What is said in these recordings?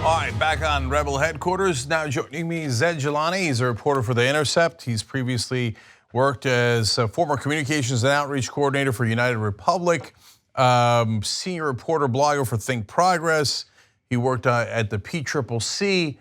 All right, back on Rebel headquarters. Now joining me, Zaid Jilani. He's a reporter for The Intercept. He's previously worked as a former communications and outreach coordinator for United Republic, senior reporter, blogger for Think Progress. He worked at the PCCC.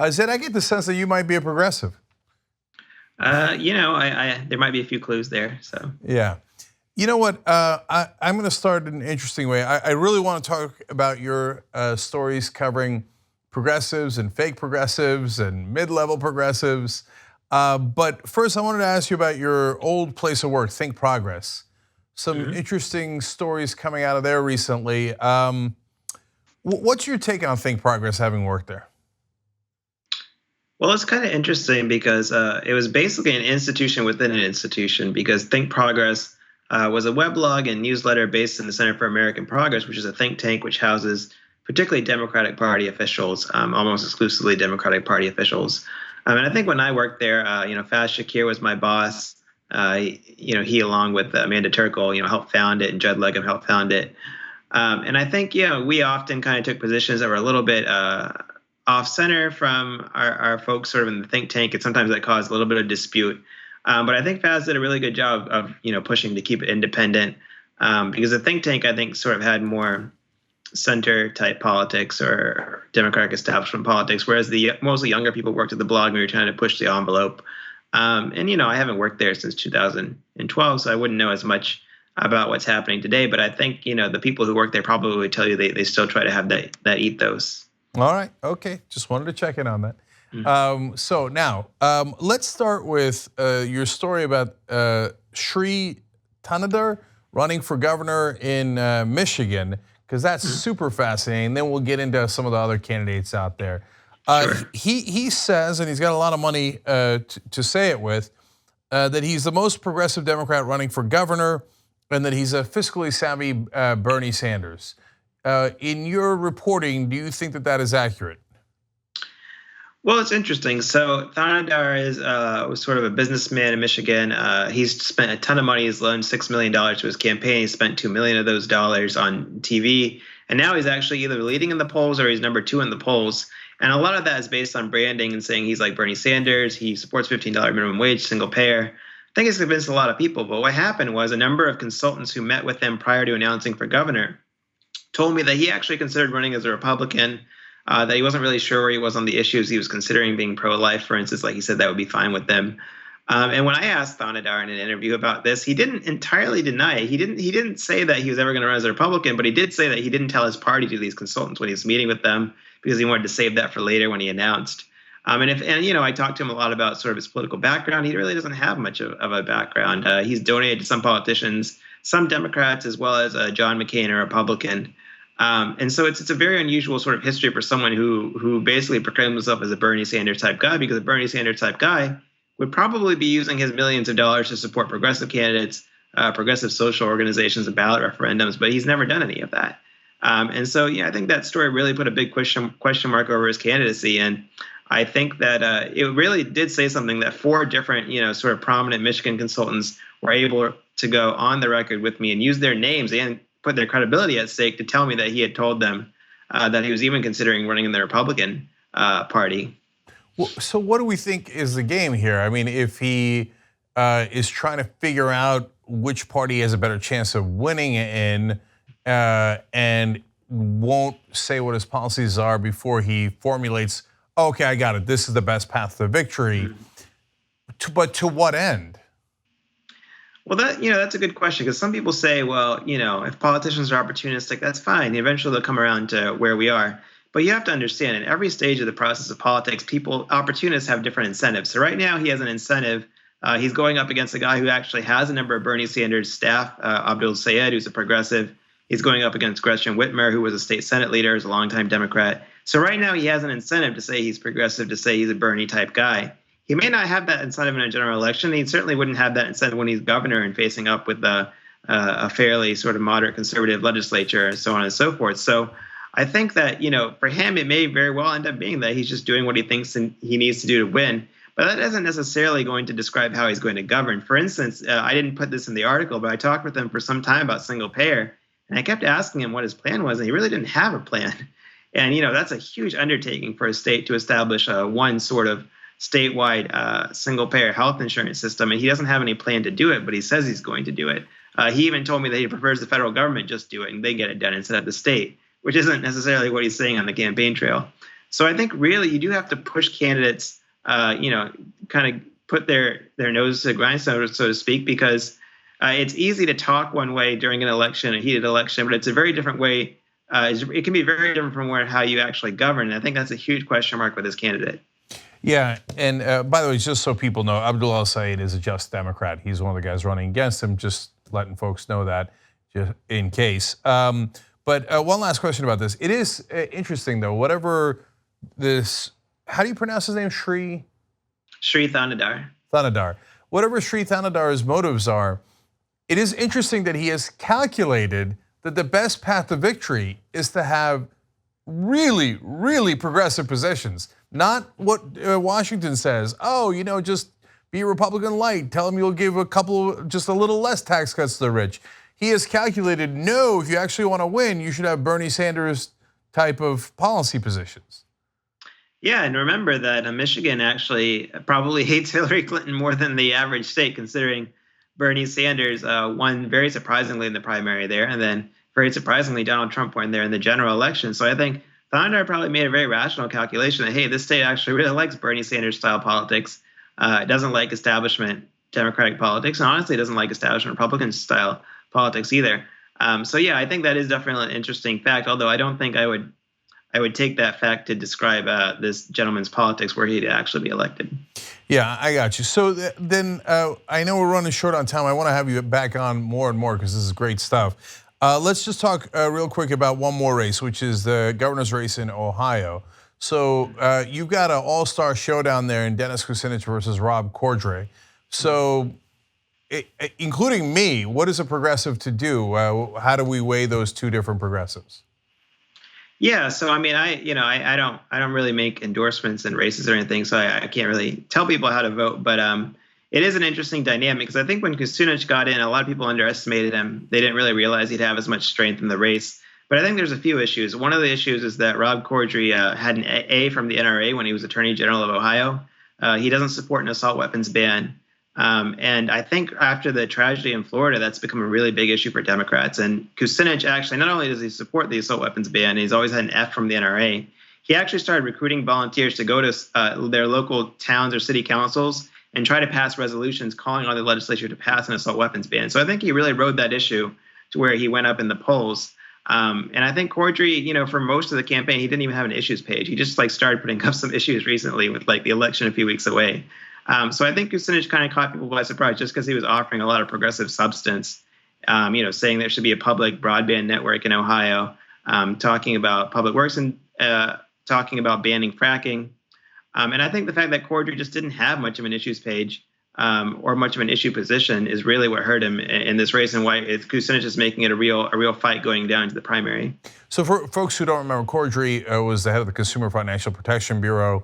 Zaid, I get the sense that you might be a progressive. There might be a few clues there. So yeah. You know what? I'm going to start in an interesting way. I really want to talk about your stories covering progressives and fake progressives and mid-level progressives. But first, I wanted to ask you about your old place of work, Think Progress. Some interesting stories coming out of there recently. What's your take on Think Progress, having worked there? Well, it's kind of interesting because it was basically an institution within an institution, because Think Progress was a weblog and newsletter based in the Center for American Progress, which is a think tank which houses particularly Democratic Party officials, almost exclusively Democratic Party officials. And I think when I worked there, Faz Shakir was my boss. He, along with Amanda Turkle, helped found it, and Judd Legum helped found it. And I think, we often kind of took positions that were a little bit off center from our folks sort of in the think tank, and sometimes that caused a little bit of dispute. But I think Faz did a really good job of, pushing to keep it independent, because the think tank, I think, sort of had more center type politics or Democratic establishment politics, whereas the mostly younger people worked at the blog and we were trying to push the envelope. I haven't worked there since 2012, so I wouldn't know as much about what's happening today. But I think, the people who work there probably would tell you they still try to have that ethos. All right, okay, just wanted to check in on that. So now, let's start with your story about Sri Thanadar running for governor in Michigan, because that's super fascinating. Then we'll get into some of the other candidates out there. Sure. He says, and he's got a lot of money to say it with, that he's the most progressive Democrat running for governor, and that he's a fiscally savvy Bernie Sanders. In your reporting, do you think that is accurate? Well, it's interesting. So Thanadar was sort of a businessman in Michigan. He's spent a ton of money. He's loaned $6 million to his campaign. He spent $2 million of those dollars on TV. And now he's actually either leading in the polls or he's number 2 in the polls. And a lot of that is based on branding and saying he's like Bernie Sanders. He supports $15 minimum wage, single payer. I think it's convinced a lot of people. But what happened was a number of consultants who met with him prior to announcing for governor told me that he actually considered running as a Republican, that he wasn't really sure where he was on the issues. He was considering being pro-life, for instance, like he said that would be fine with them. And when I asked Thanadar in an interview about this, he didn't entirely deny it. He didn't say that he was ever going to run as a Republican, but he did say that he didn't tell his party to these consultants when he was meeting with them, because he wanted to save that for later when he announced. I talked to him a lot about sort of his political background. He really doesn't have much of a background. He's donated to some politicians, some Democrats, as well as John McCain, a Republican. And so it's a very unusual sort of history for someone who basically proclaims himself as a Bernie Sanders type guy, because a Bernie Sanders type guy would probably be using his millions of dollars to support progressive candidates, progressive social organizations, and ballot referendums, but he's never done any of that. And so, I think that story really put a big question mark over his candidacy. And I think that it really did say something that 4 different, sort of prominent Michigan consultants were able to go on the record with me and use their names and put their credibility at stake to tell me that he had told them that he was even considering running in the Republican Party. Well, so what do we think is the game here? I mean, if he is trying to figure out which party has a better chance of winning in, and won't say what his policies are before he formulates, okay, I got it, this is the best path to victory. But to what end? Well, that's a good question, because some people say, well, if politicians are opportunistic, that's fine. Eventually they'll come around to where we are. But you have to understand, in every stage of the process of politics, opportunists have different incentives. So right now he has an incentive. He's going up against a guy who actually has a number of Bernie Sanders staff, Abdul Sayed, who's a progressive. He's going up against Gretchen Whitmer, who was a state Senate leader, is a longtime Democrat. So right now he has an incentive to say he's progressive, to say he's a Bernie type guy. He may not have that incentive in a general election. He certainly wouldn't have that incentive when he's governor and facing up with a fairly sort of moderate conservative legislature and so on and so forth. So I think that, for him, it may very well end up being that he's just doing what he thinks he needs to do to win. But that isn't necessarily going to describe how he's going to govern. For instance, I didn't put this in the article, but I talked with him for some time about single payer. And I kept asking him what his plan was, and he really didn't have a plan. And that's a huge undertaking for a state to establish one sort of statewide single-payer health insurance system, and he doesn't have any plan to do it, but he says he's going to do it. He even told me that he prefers the federal government just do it and they get it done instead of the state, which isn't necessarily what he's saying on the campaign trail. So I think really you do have to push candidates, kind of put their nose to the grindstone, so to speak, because it's easy to talk one way during an election, a heated election, but it's a very different way. It can be very different from how you actually govern. And I think that's a huge question mark with this candidate. Yeah, and by the way, just so people know, Abdul El-Sayed is a just Democrat. He's one of the guys running against him, just letting folks know that, just in case. But one last question about this. It is interesting, though, whatever this, how do you pronounce his name? Sri Thanadar. Thanadar. Whatever Sri Thanadar's motives are, it is interesting that he has calculated that the best path to victory is to have really, really progressive positions. Not what Washington says, just be Republican light, tell them you'll give just a little less tax cuts to the rich. He has calculated, no, if you actually want to win, you should have Bernie Sanders type of policy positions. Yeah, and remember that Michigan actually probably hates Hillary Clinton more than the average state, considering Bernie Sanders won very surprisingly in the primary there, and then very surprisingly Donald Trump won there in the general election. So I think Thanadar probably made a very rational calculation that, hey, this state actually really likes Bernie Sanders style politics. It doesn't like establishment Democratic politics, and honestly, it doesn't like establishment Republican style politics either. So yeah, I think that is definitely an interesting fact. Although I don't think I would take that fact to describe this gentleman's politics were he to actually be elected. Yeah, I got you. So then I know we're running short on time. I want to have you back on more and more because this is great stuff. Let's just talk real quick about one more race, which is the governor's race in Ohio. So you've got an all-star showdown there in Dennis Kucinich versus Rob Cordray. So including me, what is a progressive to do? How do we weigh those two different progressives? Yeah, so I mean, I don't really make endorsements in races or anything, so I can't really tell people how to vote. But it is an interesting dynamic because I think when Kucinich got in, a lot of people underestimated him. They didn't really realize he'd have as much strength in the race. But I think there's a few issues. One of the issues is that Rob Cordray had an A from the NRA when he was Attorney General of Ohio. He doesn't support an assault weapons ban. And I think after the tragedy in Florida, that's become a really big issue for Democrats. And Kucinich actually, not only does he support the assault weapons ban, he's always had an F from the NRA. He actually started recruiting volunteers to go to their local towns or city councils and try to pass resolutions calling on the legislature to pass an assault weapons ban. So I think he really rode that issue to where he went up in the polls. And I think Cordray, for most of the campaign, he didn't even have an issues page. He just started putting up some issues recently with the election a few weeks away. So I think Kucinich kind of caught people by surprise just because he was offering a lot of progressive substance, saying there should be a public broadband network in Ohio, talking about public works and talking about banning fracking. And I think the fact that Cordray just didn't have much of an issues page or much of an issue position is really what hurt him in this race and why Kucinich is making it a real fight going down to the primary. So for folks who don't remember, Cordray was the head of the Consumer Financial Protection Bureau,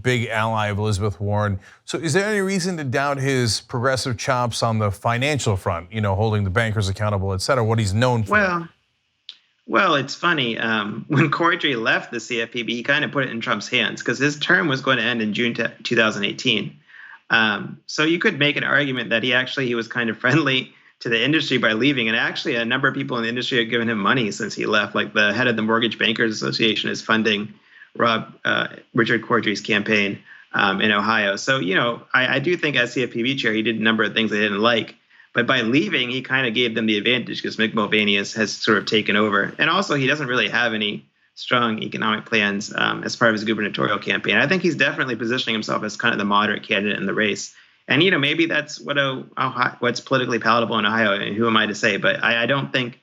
big ally of Elizabeth Warren. So is there any reason to doubt his progressive chops on the financial front, holding the bankers accountable, et cetera, what he's known for? Well, it's funny. When Cordray left the CFPB, he kind of put it in Trump's hands because his term was going to end in June 2018. So you could make an argument that he was kind of friendly to the industry by leaving. And actually, a number of people in the industry have given him money since he left. Like the head of the Mortgage Bankers Association is funding Richard Cordray's campaign in Ohio. So, I do think as CFPB chair, he did a number of things they didn't like. But by leaving, he kind of gave them the advantage because Mick Mulvaney has sort of taken over. And also, he doesn't really have any strong economic plans as part of his gubernatorial campaign. I think he's definitely positioning himself as kind of the moderate candidate in the race. And, maybe that's what's politically palatable in Ohio. And who am I to say? But I don't think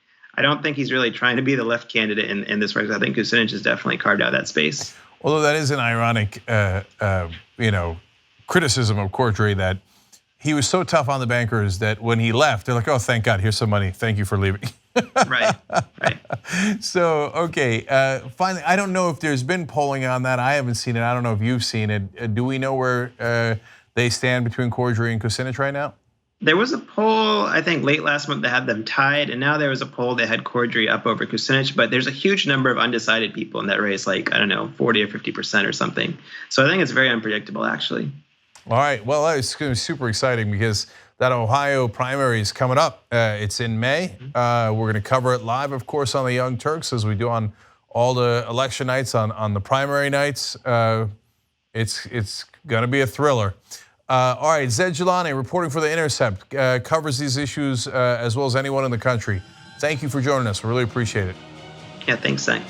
he's really trying to be the left candidate in this race. I think Kucinich has definitely carved out that space. Although that is an ironic, criticism of Cordray that he was so tough on the bankers that when he left, they're like, "Oh, thank God, here's some money. Thank you for leaving." Right. So, okay, finally, I don't know if there's been polling on that. I haven't seen it. I don't know if you've seen it. Do we know where they stand between Cordray and Kucinich right now? There was a poll, I think, late last month that had them tied, and now there was a poll that had Cordry up over Kucinich. But there's a huge number of undecided people in that race, like, I don't know, 40 or 50% or something. So I think it's very unpredictable, actually. All right, well, it's going to be super exciting because that Ohio primary is coming up. It's in May. We're going to cover it live, of course, on the Young Turks, as we do on all the election nights, on the primary nights. It's going to be a thriller. All right, Zaid Jilani, reporting for the Intercept, covers these issues as well as anyone in the country. Thank you for joining us. We really appreciate it. Yeah, thanks, Cenk.